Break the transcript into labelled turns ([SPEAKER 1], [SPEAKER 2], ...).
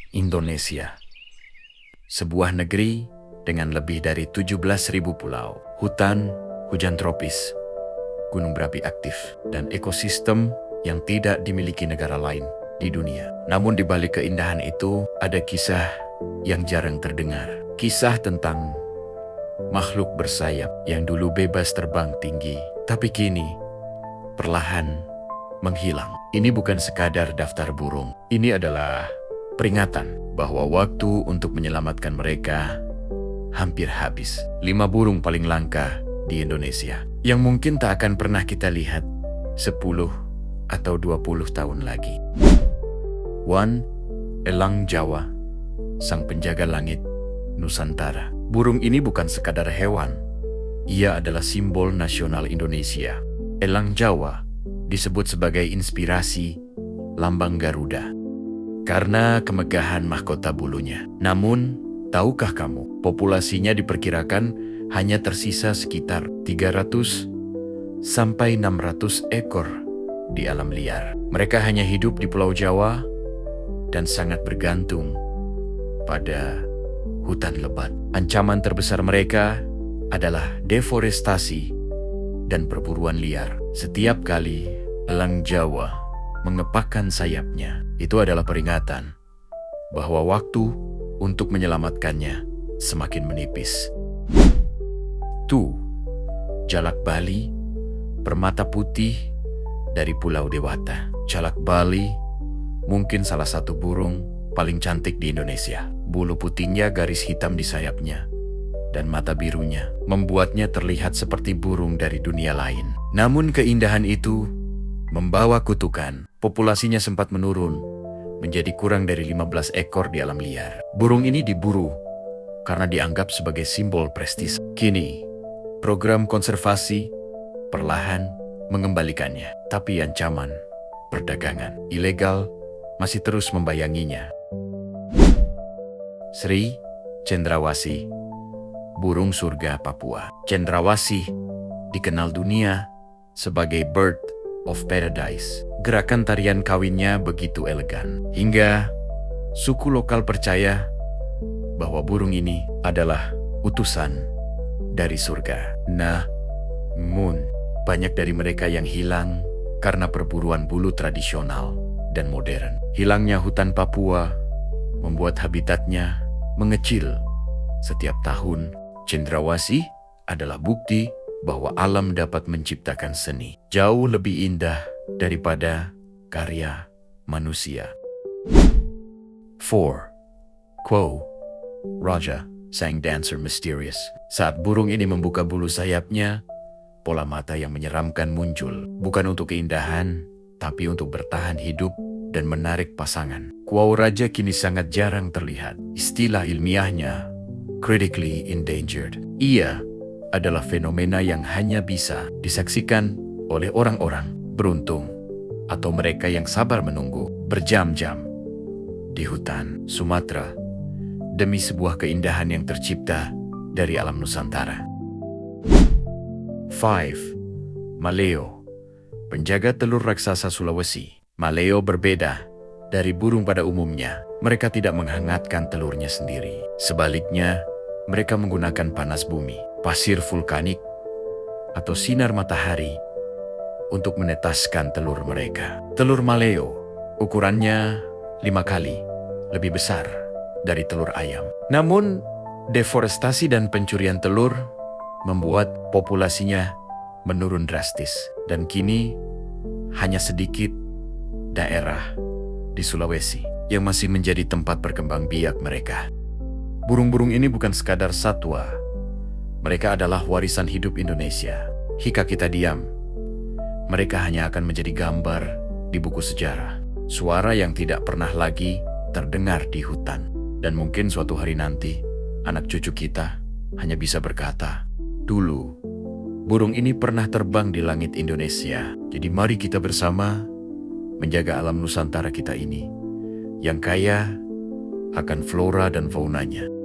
[SPEAKER 1] Indonesia. Sebuah negeri dengan lebih dari 17.000 pulau, hutan, hujan tropis, gunung berapi aktif, dan ekosistem yang tidak dimiliki negara lain di dunia. Namun di balik keindahan itu ada kisah yang jarang terdengar. Kisah tentang makhluk bersayap yang dulu bebas terbang tinggi, tapi kini perlahan menghilang. Ini bukan sekadar daftar burung. Ini adalah peringatan bahwa waktu untuk menyelamatkan mereka hampir habis. 5 burung paling langka di Indonesia yang mungkin tak akan pernah kita lihat 10 atau 20 tahun lagi. 1. Elang Jawa, sang penjaga langit Nusantara. Burung ini bukan sekadar hewan. Ia adalah simbol nasional Indonesia. Elang Jawa disebut sebagai inspirasi lambang Garuda karena kemegahan mahkota bulunya. Namun, tahukah kamu, populasinya diperkirakan hanya tersisa sekitar 300 sampai 600 ekor di alam liar. Mereka hanya hidup di Pulau Jawa dan sangat bergantung pada hutan lebat. Ancaman terbesar mereka adalah deforestasi dan perburuan liar. Setiap kali elang Jawa mengepakkan sayapnya, itu adalah peringatan bahwa waktu untuk menyelamatkannya semakin menipis. 2. Jalak Bali, permata putih dari Pulau Dewata. Jalak Bali mungkin salah satu burung paling cantik di Indonesia. Bulu putihnya, garis hitam di sayapnya, dan mata birunya membuatnya terlihat seperti burung dari dunia lain. Namun keindahan itu membawa kutukan. Populasinya sempat menurun menjadi kurang dari 15 ekor di alam liar. Burung ini diburu karena dianggap sebagai simbol prestis. Kini, program konservasi perlahan mengembalikannya. Tapi ancaman perdagangan ilegal masih terus membayanginya. Sri Cendrawasih, burung surga Papua. Cendrawasih dikenal dunia sebagai Bird of Paradise. Gerakan tarian kawinnya begitu elegan, hingga suku lokal percaya bahwa burung ini adalah utusan dari surga. Namun, banyak dari mereka yang hilang karena perburuan bulu tradisional dan modern. Hilangnya hutan Papua membuat habitatnya mengecil setiap tahun. Cendrawasih adalah bukti bahwa alam dapat menciptakan seni jauh lebih indah daripada karya manusia. 4. Quo Raja, sang dancer misterius. Saat burung ini membuka bulu sayapnya, pola mata yang menyeramkan muncul. Bukan untuk keindahan, tapi untuk bertahan hidup dan menarik pasangan. Quo Raja kini sangat jarang terlihat. Istilah ilmiahnya critically endangered. Ia adalah fenomena yang hanya bisa disaksikan oleh orang-orang beruntung atau mereka yang sabar menunggu berjam-jam di hutan Sumatera demi sebuah keindahan yang tercipta dari alam Nusantara. 5. Maleo, penjaga telur raksasa Sulawesi. Maleo berbeda dari burung pada umumnya. Mereka tidak menghangatkan telurnya sendiri. Sebaliknya, mereka menggunakan panas bumi, pasir vulkanik, atau sinar matahari untuk menetaskan telur mereka. Telur Maleo ukurannya 5 kali lebih besar dari telur ayam. Namun, deforestasi dan pencurian telur membuat populasinya menurun drastis. Dan kini, hanya sedikit daerah di Sulawesi yang masih menjadi tempat berkembang biak mereka. Burung-burung ini bukan sekadar satwa. Mereka adalah warisan hidup Indonesia. Jika kita diam, mereka hanya akan menjadi gambar di buku sejarah. Suara yang tidak pernah lagi terdengar di hutan. Dan mungkin suatu hari nanti, anak cucu kita hanya bisa berkata, dulu, burung ini pernah terbang di langit Indonesia. Jadi mari kita bersama menjaga alam Nusantara kita ini, yang kaya akan flora dan faunanya.